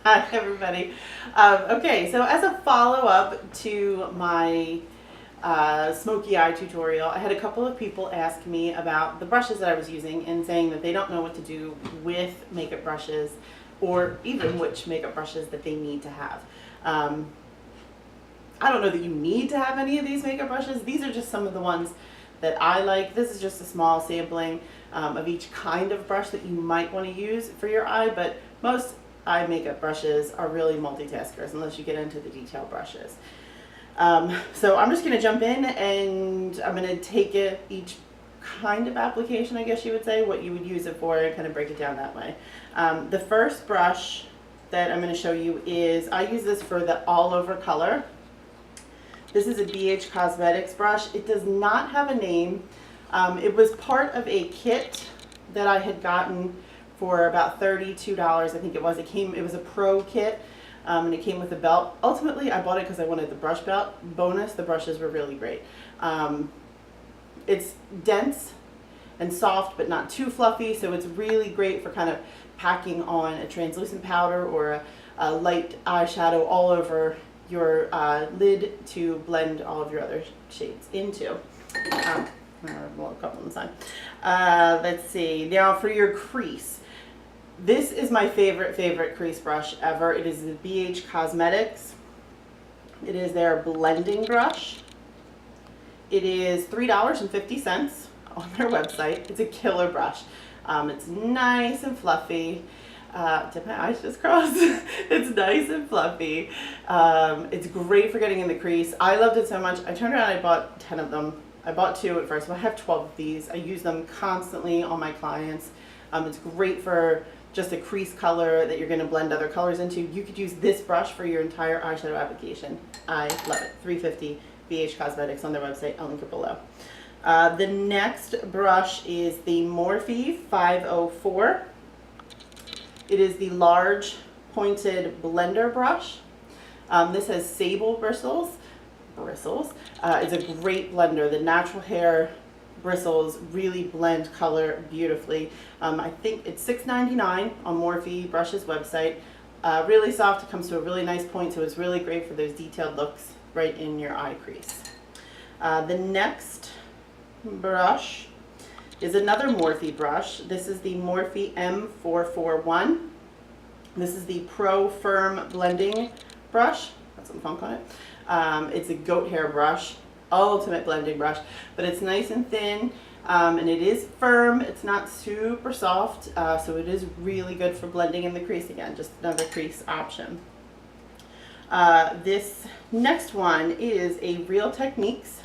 Hi, everybody. Okay, so as a follow-up to my smoky eye tutorial, I had a couple of people ask me about the brushes that I was using and saying that they don't know what to do with makeup brushes or even which makeup brushes that they need to have. I don't know that you need to have any of these makeup brushes. These are just some of the ones that I like. This is just a small sampling of each kind of brush that you might want to use for your eye, but most eye makeup brushes are really multitaskers unless you get into the detail brushes. So I'm just going to jump in and I'm going to take it each kind of application, I guess you would say, what you would use it for, and kind of break it down that way. The first brush that I'm going to show you is, I use this for the all over color. This is a BH Cosmetics brush. It does not have a name. It was part of a kit that I had gotten for about $32, I think it was. It was a pro kit, and it came with a belt. Ultimately, I bought it because I wanted the brush belt. Bonus, the brushes were really great. It's dense and soft, but not too fluffy, so it's really great for kind of packing on a translucent powder or a light eyeshadow all over your lid to blend all of your other shades into. A couple on the side. Let's see. Now for your crease. This is my favorite crease brush ever. It is the BH Cosmetics. It is their blending brush. It is $3.50 on their website. It's a killer brush. It's nice and fluffy. Did my eyes just cross? It's nice and fluffy. It's great for getting in the crease. I loved it so much. I turned around and I bought 10 of them. I bought 2 at first, but I have 12 of these. I use them constantly on my clients. It's great for just a crease color that you're going to blend other colors into. You could use this brush for your entire eyeshadow application. I love it. $3.50 BH Cosmetics on their website. I'll link it below. The next brush is the Morphe 504. It is the large pointed blender brush. This has sable bristles. It's a great blender. The natural hair bristles really blend color beautifully. I think it's $6.99 on Morphe Brush's website. Really soft. It comes to a really nice point, so it's really great for those detailed looks right in your eye crease. The next brush is another Morphe brush. This is the Morphe M441. This is the Pro Firm Blending Brush. Got some funk on it. It's a goat hair brush, ultimate blending brush, but it's nice and thin, and it is firm. It's not super soft, so it is really good for blending in the crease again, just another crease option. This next one is a Real Techniques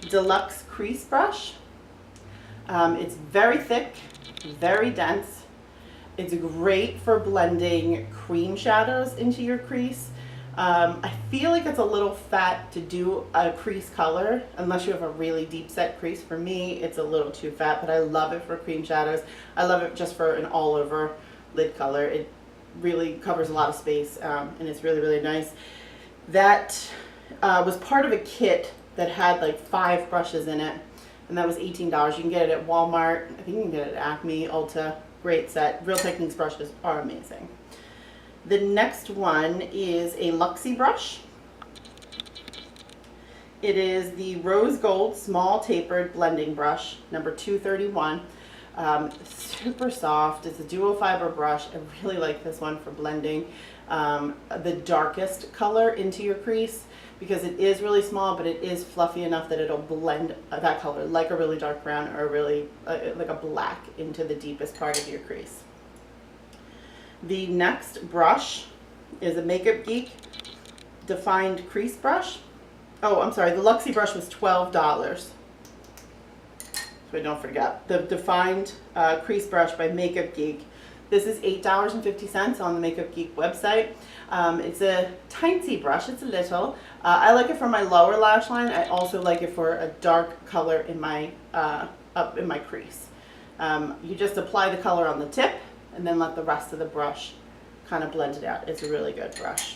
Deluxe Crease Brush. It's very thick, very dense. It's great for blending cream shadows into your crease. I feel like it's a little fat to do a crease color unless you have a really deep set crease. For me, it's a little too fat, but I love it for cream shadows. I love it just for an all over lid color. It really covers a lot of space, and it's really nice. That was part of a kit that had like 5 brushes in it, and that was $18. You can get it at Walmart. I think you can get it at Acme, Ulta. Great set. Real Techniques brushes are amazing. The next one is a Luxie brush. It is the Rose Gold Small Tapered Blending Brush, number 231. Super soft. It's a dual fiber brush. I really like this one for blending the darkest color into your crease, because it is really small, but it is fluffy enough that it'll blend that color like a really dark brown or really like a black into the deepest part of your crease. The next brush is a Makeup Geek Defined Crease Brush. Oh, I'm sorry, the Luxie brush was $12. So I don't forget. The Defined Crease Brush by Makeup Geek. This is $8.50 on the Makeup Geek website. It's a tiny brush, it's a little. I like it for my lower lash line. I also like it for a dark color in my up in my crease. You just apply the color on the tip and then let the rest of the brush kind of blend it out. It's a really good brush.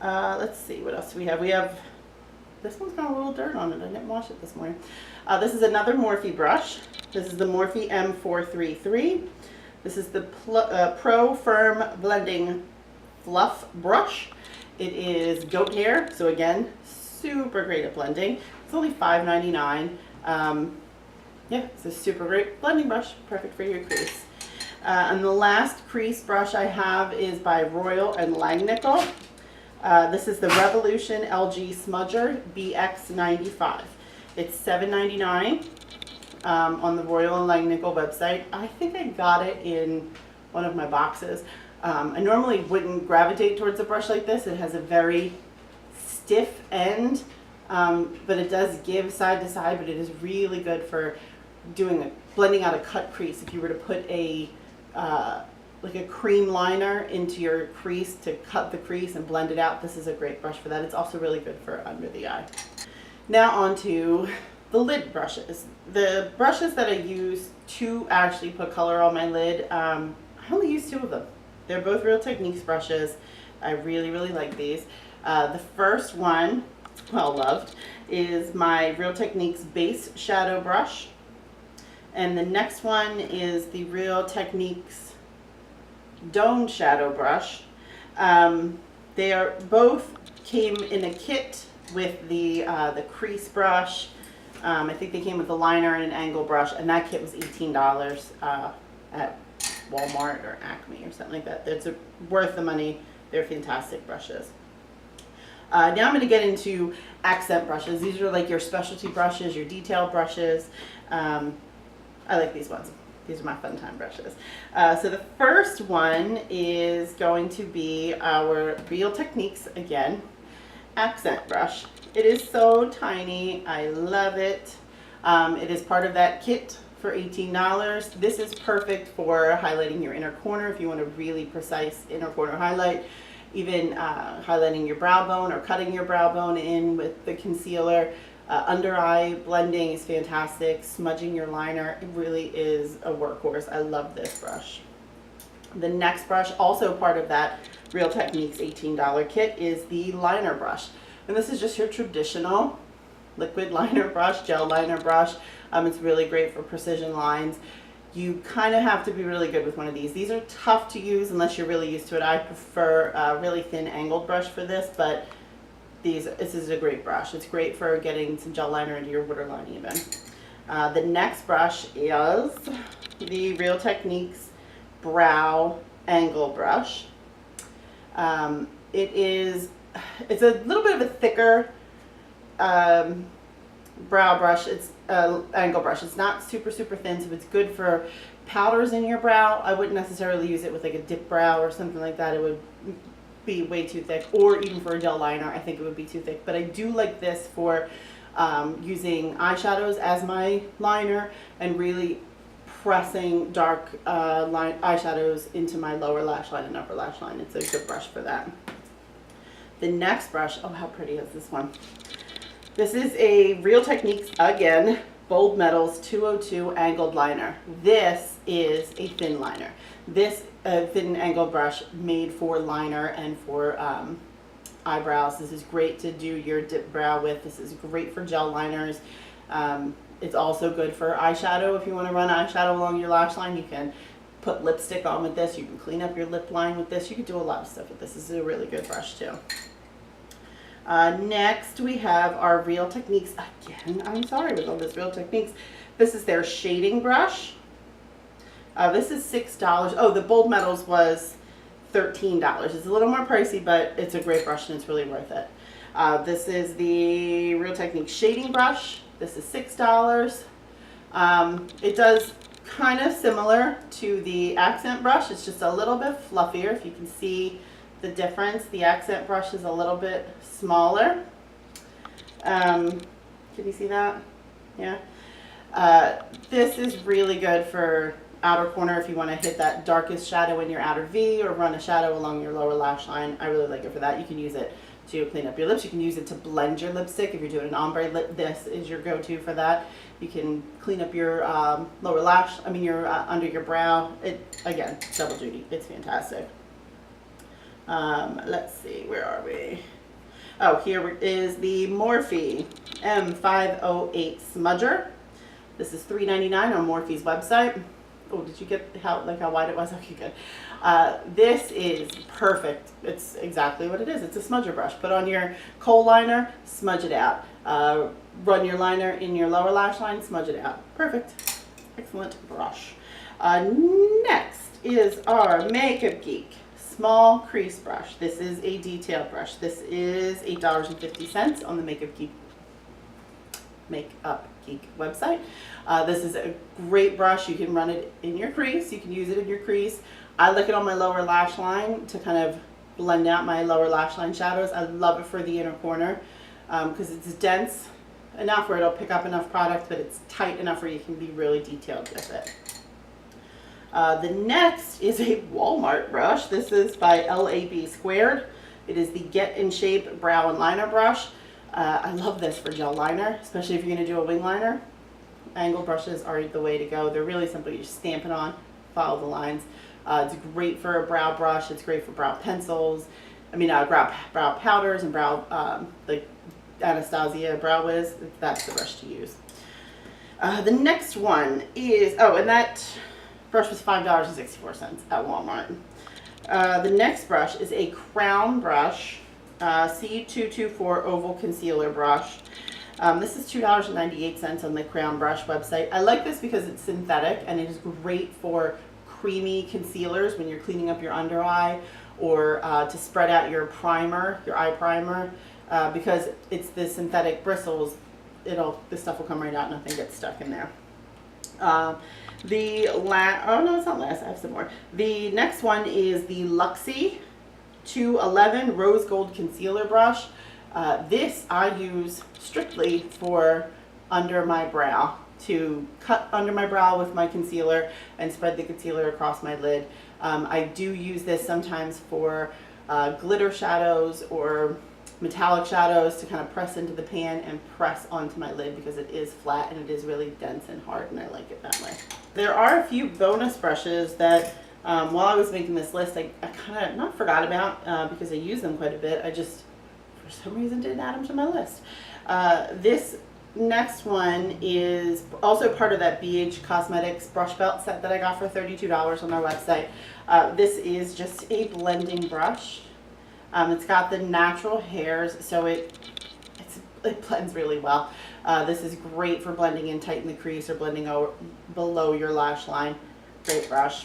Let's see, what else do we have? We have, this one's got a little dirt on it. I didn't wash it this morning. This is another Morphe brush. This is the Morphe M433. This is the Pro Firm Blending Fluff Brush. It is goat hair, so again, super great at blending. It's only $5.99. Yeah, it's a super great blending brush, perfect for your crease. And the last crease brush I have is by Royal and Langnickel. This is the Revolution LG Smudger BX95. It's $7.99 on the Royal and Langnickel website. I think I got it in one of my boxes. I normally wouldn't gravitate towards a brush like this. It has a very stiff end, but it does give side to side, but it is really good for blending out a cut crease. If you were to put a like a cream liner into your crease to cut the crease and blend it out, this is a great brush for that. It's also really good for under the eye. Now on to the lid brushes. The brushes that I use to actually put color on my lid, I only use 2 of them. They're both Real Techniques brushes. I really, really like these. The first one, well loved, is my Real Techniques Base Shadow Brush. And the next one is the Real Techniques Domed Shadow Brush. They are both came in a kit with the crease brush. I think they came with a liner and an angle brush, and that kit was $18 at Walmart or Acme or something like that. It's worth the money. They're fantastic brushes. Now I'm going to get into accent brushes. These are like your specialty brushes, your detail brushes. I like these ones. These are my fun time brushes. So the first one is going to be our Real Techniques, again, accent brush. It is so tiny. I love it. It is part of that kit for $18. This is perfect for highlighting your inner corner if you want a really precise inner corner highlight. Even highlighting your brow bone or cutting your brow bone in with the concealer. Under eye blending is fantastic. Smudging your liner, it really is a workhorse. I love this brush. The next brush, also part of that Real Techniques $18 kit, is the liner brush. And this is just your traditional liquid liner brush, gel liner brush. It's really great for precision lines. You kind of have to be really good with one of these. These are tough to use unless you're really used to it. I prefer a really thin angled brush for this, but this is a great brush. It's great for getting some gel liner into your waterline even. The next brush is the Real Techniques Brow Angle Brush. It's a little bit of a thicker brow brush. It's angle brush. It's not super thin, so it's good for powders in your brow. I wouldn't necessarily use it with like a dip brow or something like that. It would be way too thick, or even for a gel liner I think it would be too thick, but I do like this for using eyeshadows as my liner and really pressing dark eyeshadows into my lower lash line and upper lash line. It's a good brush for that. The next brush, oh how pretty is this one. This is a Real Techniques, again, Bold Metals 202 angled liner. This is a thin liner. This thin angled brush made for liner and for eyebrows. This is great to do your dip brow with. This is great for gel liners. It's also good for eyeshadow. If you want to run eyeshadow along your lash line, you can put lipstick on with this. You can clean up your lip line with this. You can do a lot of stuff with this. This is a really good brush too. Next we have our Real Techniques, again, I'm sorry with all this Real Techniques. This is their shading brush. This is $6. Oh, the Bold Metals was $13. It's a little more pricey, but it's a great brush and it's really worth it. This is the Real Techniques shading brush. This is $6. It does kind of similar to the accent brush. It's just a little bit fluffier. If you can see the difference, the accent brush is a little bit smaller. Can you see that? Yeah. This is really good for outer corner if you want to hit that darkest shadow in your outer V or run a shadow along your lower lash line. I really like it for that. You can use it to clean up your lips. You can use it to blend your lipstick. If you're doing an ombre lip, this is your go-to for that. You can clean up your lower lash, your under your brow. It, again, double duty. It's fantastic. Let's see, where are we? Oh, here is the Morphe M508 Smudger. This is $3.99 on Morphe's website. Oh, did you get how wide it was? Okay, good. This is perfect. It's exactly what it is. It's a smudger brush. Put on your kohl liner, smudge it out. Run your liner in your lower lash line, smudge it out. Perfect. Excellent brush. Next is our Makeup Geek small crease brush. This is a detailed brush. This is $8.50 on the Makeup Geek website. This is a great brush. You can run it in your crease. You can use it in your crease. I like it on my lower lash line to kind of blend out my lower lash line shadows. I love it for the inner corner because it's dense enough where it'll pick up enough product, but it's tight enough where you can be really detailed with it. The next is a Walmart brush. This is by LAB Squared. It is the Get in Shape Brow and Liner brush. I love this for gel liner, especially if you're going to do a wing liner. Angle brushes are the way to go. They're really simple. You just stamp it on, follow the lines. It's great for a brow brush. It's great for brow pencils. Brow powders and brow, like Anastasia Brow Wiz. That's the brush to use. The next one is, and that brush was $5.64 at Walmart. The next brush is a Crown brush, C224 Oval Concealer brush. This is $2.98 on the Crown brush website. I like this because it's synthetic and it is great for creamy concealers when you're cleaning up your under eye or to spread out your primer, your eye primer, because it's the synthetic bristles. This stuff will come right out, nothing gets stuck in there. Oh no, it's not last, I have some more. The next one is the Luxie 211 Rose Gold Concealer Brush. This I use strictly for under my brow, to cut under my brow with my concealer and spread the concealer across my lid. I do use this sometimes for glitter shadows or metallic shadows to kind of press into the pan and press onto my lid because it is flat and it is really dense and hard, and I like it that way. There are a few bonus brushes that while I was making this list I kind of not forgot about because I use them quite a bit. I just for some reason didn't add them to my list. This next one is also part of that BH Cosmetics brush belt set that I got for $32 on their website. This is just a blending brush. It's got the natural hairs, so it blends really well. This is great for blending in tight in the crease or blending below your lash line. Great brush.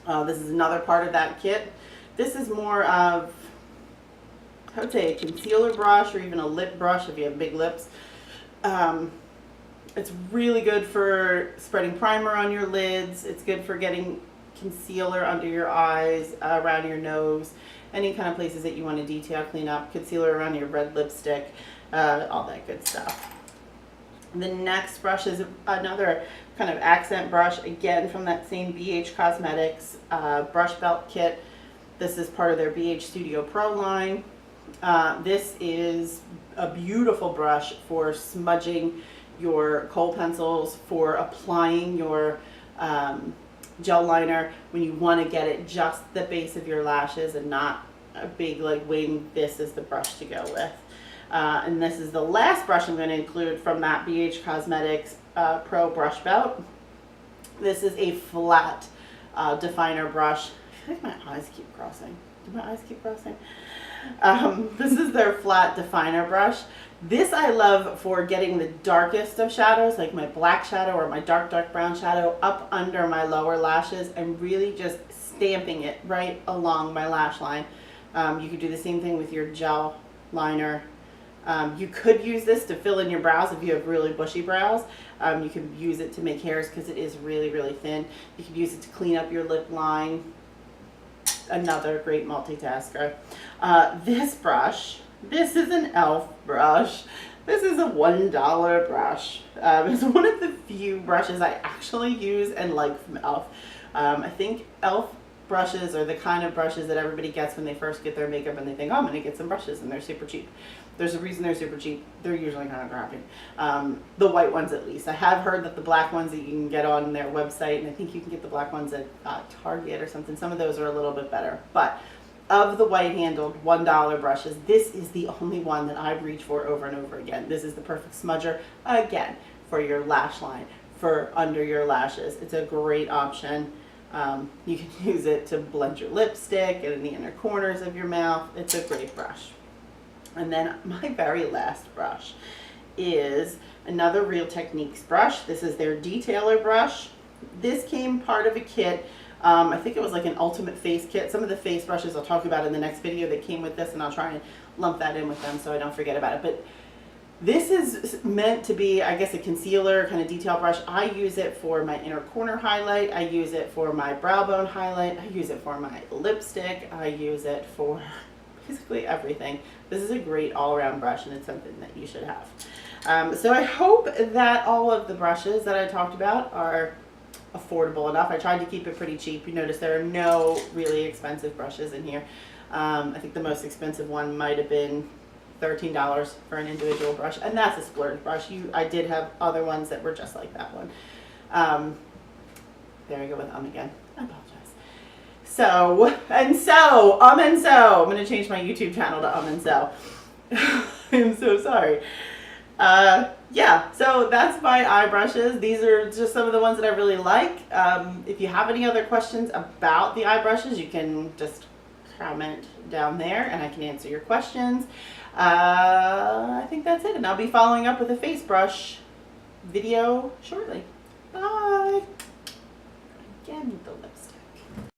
This is another part of that kit. This is more of, I would say, a concealer brush or even a lip brush if you have big lips. It's really good for spreading primer on your lids. It's good for getting concealer under your eyes, around your nose, any kind of places that you want to detail, clean up, concealer around your red lipstick, all that good stuff. The next brush is another kind of accent brush, again from that same BH Cosmetics brush belt kit. This is part of their BH Studio Pro line. This is a beautiful brush for smudging your kohl pencils, for applying your gel liner when you want to get it just the base of your lashes and not a big like wing. This is the brush to go with. And this is the last brush I'm going to include from that BH Cosmetics Pro brush belt. This is a flat definer brush. I feel like my eyes keep crossing. Do my eyes keep crossing? This is their flat definer brush. This I love for getting the darkest of shadows, like my black shadow or my dark brown shadow up under my lower lashes and really just stamping it right along my lash line. You could do the same thing with your gel liner. You could use this to fill in your brows if you have really bushy brows. You could use it to make hairs because it is really thin. You could use it to clean up your lip line. Another great multitasker. This brush, this is an e.l.f. brush. This is a $1 brush. It's one of the few brushes I actually use and like from e.l.f. I think e.l.f. brushes are the kind of brushes that everybody gets when they first get their makeup and they think, oh, I'm going to get some brushes, and they're super cheap. There's a reason they're super cheap. They're usually kind of crappy. The white ones at least. I have heard that the black ones that you can get on their website, and I think you can get the black ones at Target or something. Some of those are a little bit better. But of the white-handled $1 brushes, this is the only one that I've reached for over and over again. This is the perfect smudger, again, for your lash line, for under your lashes. It's a great option. You can use it to blend your lipstick and in the inner corners of your mouth. It's a great brush. And then my very last brush is another Real Techniques brush. This is their detailer brush. This came part of a kit. I think it was like an ultimate face kit. Some of the face brushes I'll talk about in the next video that came with this, and I'll try and lump that in with them so I don't forget about it. But this is meant to be, I guess, a concealer kind of detail brush. I use it for my inner corner highlight. I use it for my brow bone highlight. I use it for my lipstick. I use it for basically everything. This is a great all-around brush, and it's something that you should have. So I hope that all of the brushes that I talked about are affordable enough. I tried to keep it pretty cheap. You notice there are no really expensive brushes in here. I think the most expensive one might have been $13 for an individual brush, and that's a splurge brush. I did have other ones that were just like that one. There I go with again. I apologize. So, and so. I'm going to change my YouTube channel to and so. I'm so sorry. Yeah, so that's my eye brushes. These are just some of the ones that I really like. If you have any other questions about the eye brushes, you can just comment down there and I can answer your questions. I think that's it, and I'll be following up with a face brush video shortly. Bye. Again with the lip.